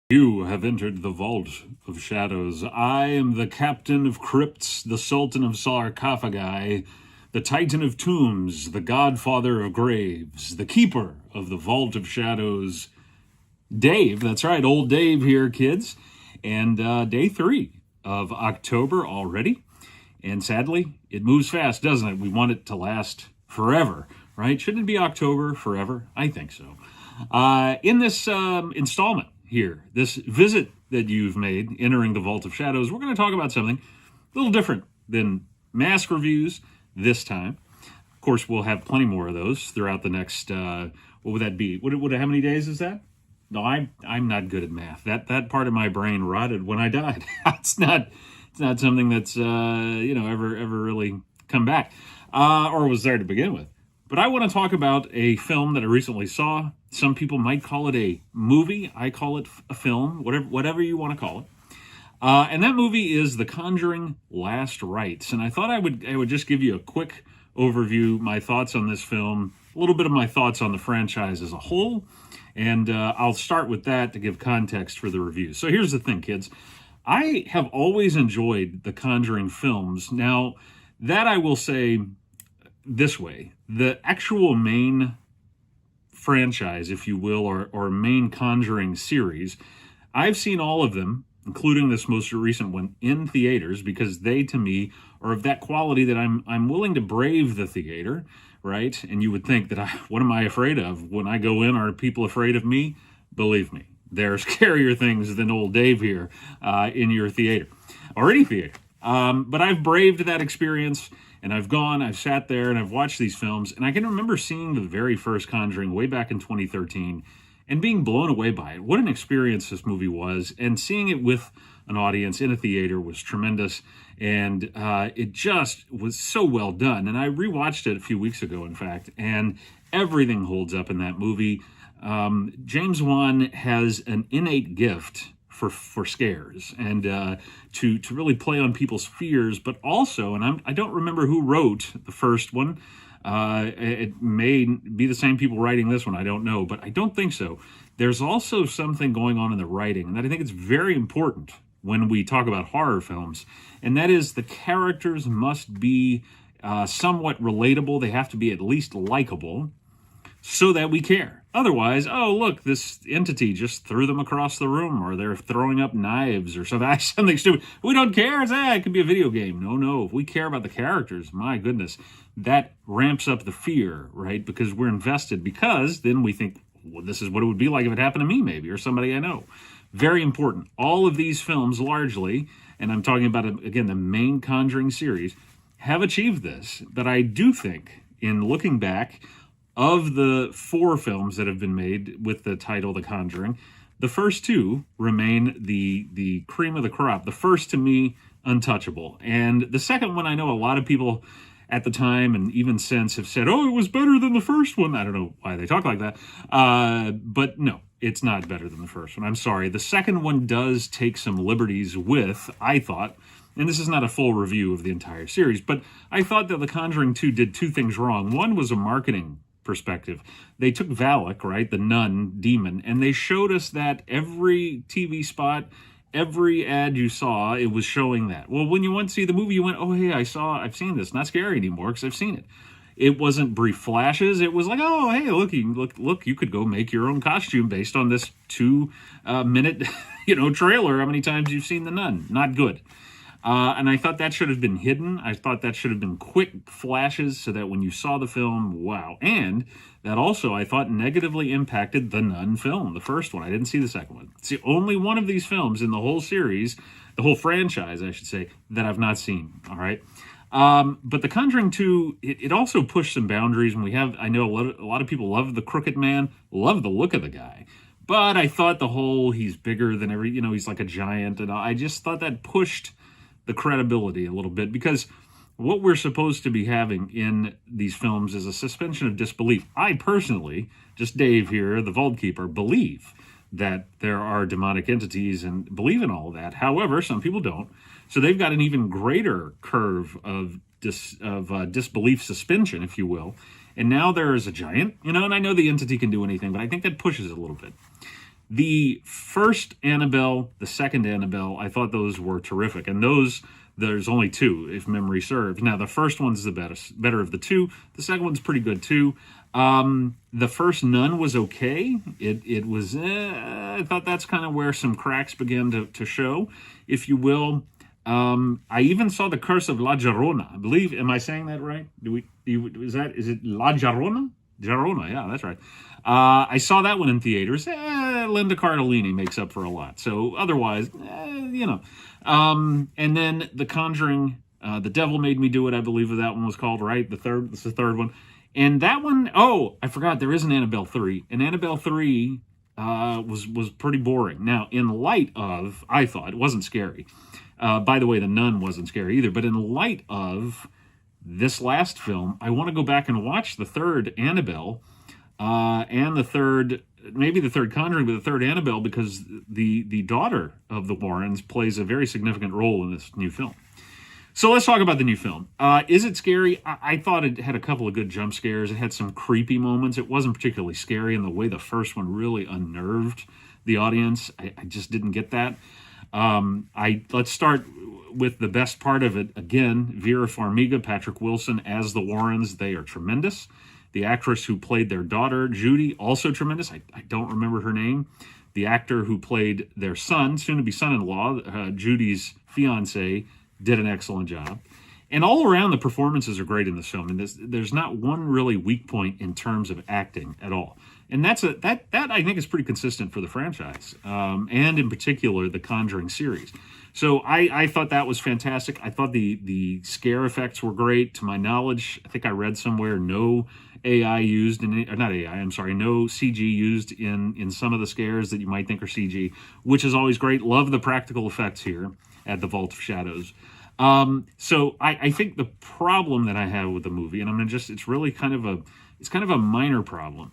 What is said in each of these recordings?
You have entered the vault of shadows. I am the captain of crypts, the sultan of sarcophagi, the titan of tombs, the godfather of graves, the keeper of the vault of shadows. Dave, that's right, old Dave here, kids. And day 3 of October already. And sadly, it moves fast, doesn't it? We want it to last forever, right? Shouldn't it be October forever? I think so. In this installment here, this visit that you've made, entering the Vault of Shadows, we're going to talk about something a little different than mask reviews this time. Of course, we'll have plenty more of those throughout the next, what would that be? How many days is that? No, I'm not good at math. That part of my brain rotted when I died. It's not something that's ever really come back, or was there to begin with. But I want to talk about a film that I recently saw. Some people might call it a movie. I call it a film, whatever you want to call it. And that movie is The Conjuring Last Rites. And I thought I would just give you a quick overview, my thoughts on this film, a little bit of my thoughts on the franchise as a whole. And I'll start with that to give context for the review. So here's the thing, kids. I have always enjoyed the Conjuring films. Now, that I will say this way. The actual main franchise, if you will, or main Conjuring series, I've seen all of them, including this most recent one, in theaters, because they, to me, are of that quality that I'm willing to brave the theater, right? And you would think that, what am I afraid of? When I go in, are people afraid of me? Believe me, there are scarier things than old Dave here in your theater, or any theater. But I've braved that experience, and I've sat there, and I've watched these films, and I can remember seeing the very first Conjuring way back in 2013 and being blown away by it. What an experience this movie was, and seeing it with an audience in a theater was tremendous, and it just was so well done. And I rewatched it a few weeks ago, in fact, and everything holds up in that movie. James Wan has an innate gift for scares and to really play on people's fears, but also, and I don't remember who wrote the first one. It may be the same people writing this one, I don't know, but I don't think so. There's also something going on in the writing, and that I think it's very important when we talk about horror films, and that is the characters must be somewhat relatable. They have to be at least likable so that we care. Otherwise, oh, look, this entity just threw them across the room, or they're throwing up knives or something stupid. We don't care. It could be a video game. No. If we care about the characters, my goodness, that ramps up the fear, right? Because we're invested, because then we think, well, this is what it would be like if it happened to me, maybe, or somebody I know. Very important. All of these films largely, and I'm talking about, again, the main Conjuring series, have achieved this. But I do think, in looking back, of the 4 films that have been made with the title The Conjuring, the first 2 remain the cream of the crop. The first, to me, untouchable. And the second one, I know a lot of people at the time and even since have said, oh, it was better than the first one. I don't know why they talk like that. But no, it's not better than the first one. I'm sorry. The second one does take some liberties with, I thought, and this is not a full review of the entire series, but I thought that The Conjuring 2 did 2 things wrong. One was a marketing perspective. They took Valak, right, the nun demon, and they showed us that every TV spot, every ad you saw, it was showing that. Well, when you went to see the movie, you went, oh, hey, I've seen this. Not scary anymore because I've seen it. It wasn't brief flashes. It was like, oh, hey, look, you could go make your own costume based on this 2-minute, trailer. How many times you've seen the nun? Not good. And I thought that should have been hidden. I thought that should have been quick flashes so that when you saw the film, wow. And that also, I thought, negatively impacted the Nun film, the first one. I didn't see the second one. It's the only one of these films in the whole series, the whole franchise, I should say, that I've not seen, all right? But The Conjuring 2, it also pushed some boundaries. And I know a lot of people love the Crooked Man, love the look of the guy. But I thought he's bigger than he's like a giant. And I just thought that pushed the credibility a little bit, because what we're supposed to be having in these films is a suspension of disbelief. I personally, just Dave here, the Vault Keeper, believe that there are demonic entities and believe in all of that. However, some people don't. So they've got an even greater curve of disbelief suspension, if you will. And now there is a giant, and I know the entity can do anything, but I think that pushes it a little bit. The first Annabelle, the second Annabelle, I thought those were terrific. And those, there's only two, if memory serves. Now, the first one's the better of the two. The second one's pretty good, too. The first Nun was okay. It was, I thought that's kind of where some cracks began to show, if you will. I even saw The Curse of La Llorona. I believe, am I saying that right? Is it La Llorona? Llorona, yeah, that's right. I saw that one in theaters. Linda Cardellini makes up for a lot. So otherwise, you know. And then The Conjuring, The Devil Made Me Do It, I believe that one was called, right? This is the third one. And that one, oh, I forgot, there is an Annabelle 3. And Annabelle 3 was pretty boring. Now, in light of, I thought, it wasn't scary. By the way, The Nun wasn't scary either. But in light of this last film, I want to go back and watch the third Annabelle and the third, maybe the third Conjuring, but the third Annabelle, because the daughter of the Warrens plays a very significant role in this new film. So let's talk about the new film. Is it scary? I thought it had a couple of good jump scares. It had some creepy moments. It wasn't particularly scary in the way the first one really unnerved the audience. I just didn't get that. Let's start with the best part of it. Again, Vera Farmiga, Patrick Wilson as the Warrens. They are tremendous. The actress who played their daughter, Judy, also tremendous. I don't remember her name. The actor who played their son, soon-to-be son-in-law, Judy's fiance, did an excellent job. And all around, the performances are great in this film. And there's not one really weak point in terms of acting at all. And that I think is pretty consistent for the franchise, and in particular the Conjuring series. So I thought that was fantastic. I thought the scare effects were great. To my knowledge, I think I read somewhere no AI used in, or not AI, I'm sorry, no CG used in some of the scares that you might think are CG, which is always great. Love the practical effects here at the Vault of Shadows. So I think the problem that I have with the movie, and it's really kind of a minor problem.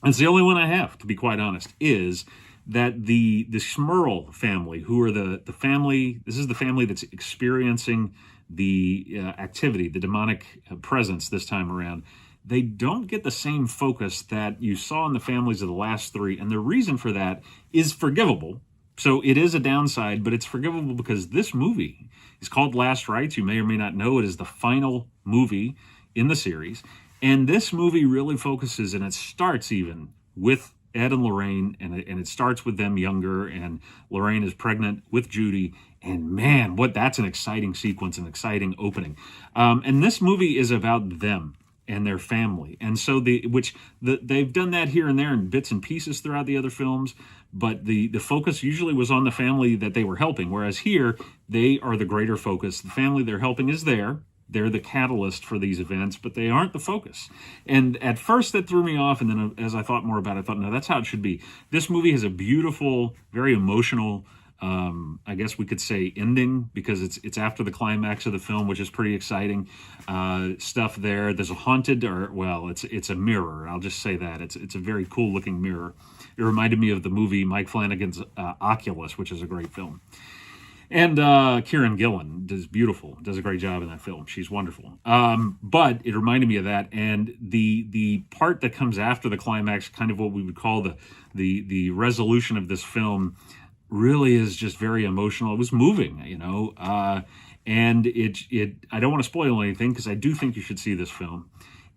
It's the only one I have, to be quite honest, is that the Smurl family, who are the family, this is the family that's experiencing the activity, the demonic presence this time around, they don't get the same focus that you saw in the families of the last three. And the reason for that is forgivable. So it is a downside, but it's forgivable because this movie is called Last Rites. You may or may not know it is the final movie in the series. And this movie really focuses, and it starts even with Ed and Lorraine, and it starts with them younger, and Lorraine is pregnant with Judy. And man, that's an exciting sequence, an exciting opening. And this movie is about them and their family. And so they've done that here and there in bits and pieces throughout the other films, but the focus usually was on the family that they were helping, whereas here they are the greater focus. The family they're helping is there. They're the catalyst for these events, but they aren't the focus. And at first that threw me off, and then as I thought more about it, I thought, no, that's how it should be. This movie has a beautiful, very emotional, I guess we could say, ending, because it's after the climax of the film, which is pretty exciting stuff there. There's a haunted, it's a mirror. I'll just say that. It's a very cool looking mirror. It reminded me of the movie Mike Flanagan's Oculus, which is a great film. And Kieran Gillen does a great job in that film. She's wonderful. But it reminded me of that. And the part that comes after the climax, kind of what we would call the resolution of this film, really is just very emotional. It was moving, and I don't want to spoil anything because I do think you should see this film.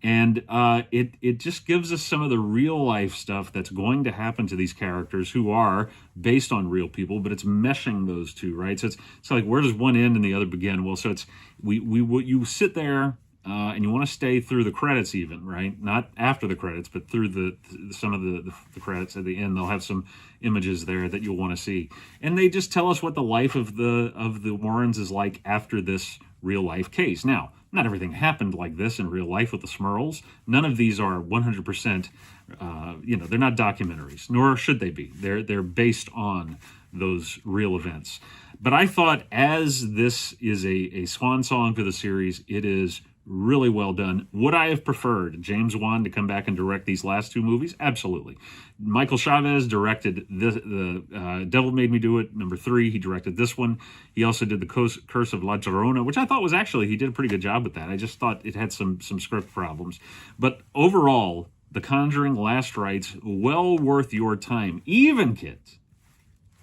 And it just gives us some of the real life stuff that's going to happen to these characters who are based on real people, but it's meshing those two, right? So it's like, where does one end and the other begin? Well, so you sit there and you want to stay through the credits even, right? Not after the credits, but through some of the credits at the end. They'll have some images there that you'll want to see. And they just tell us what the life of the Warrens is like after this real life case. Now, not everything happened like this in real life with the Smurls. None of these are 100%, they're not documentaries, nor should they be. They're based on those real events. But I thought, as this is a swan song for the series, it is really well done. Would I have preferred James Wan to come back and direct these last two movies? Absolutely. Michael Chavez directed the Devil Made Me Do It, number 3. He directed this one. He also did the Curse of La Llorona, which I thought he did a pretty good job with that. I just thought it had some script problems. But overall, The Conjuring Last Rites, well worth your time. Even kids,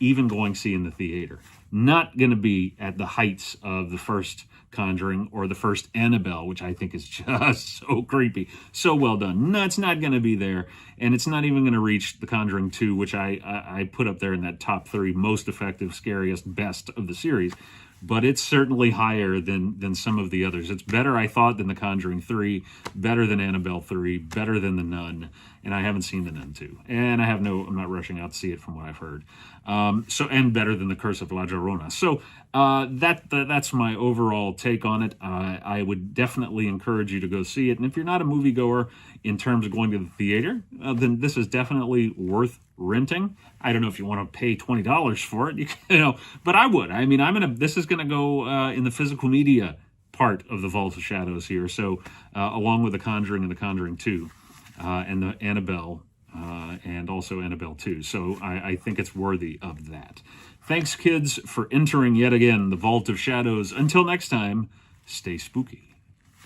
even going see in the theater. Not going to be at the heights of the first Conjuring or the first Annabelle, which I think is just so creepy. So well done. No, it's not going to be there. And it's not even going to reach The Conjuring 2, which I put up there in that top 3 most effective, scariest, best of the series. But it's certainly higher than some of the others. It's better, I thought, than The Conjuring 3, better than Annabelle 3, better than The Nun, and I haven't seen The Nun 2. And I'm not rushing out to see it from what I've heard. And better than The Curse of La Llorona. So that's my overall take on it. I would definitely encourage you to go see it. And if you're not a moviegoer in terms of going to the theater, then this is definitely worth renting. I don't know if you want to pay $20 for it, but I would. I mean, this is gonna go in the physical media part of the Vault of Shadows here. So along with The Conjuring and The Conjuring 2 and the Annabelle and also Annabelle 2. So I think it's worthy of that. Thanks, kids, for entering yet again the Vault of Shadows. Until next time, stay spooky.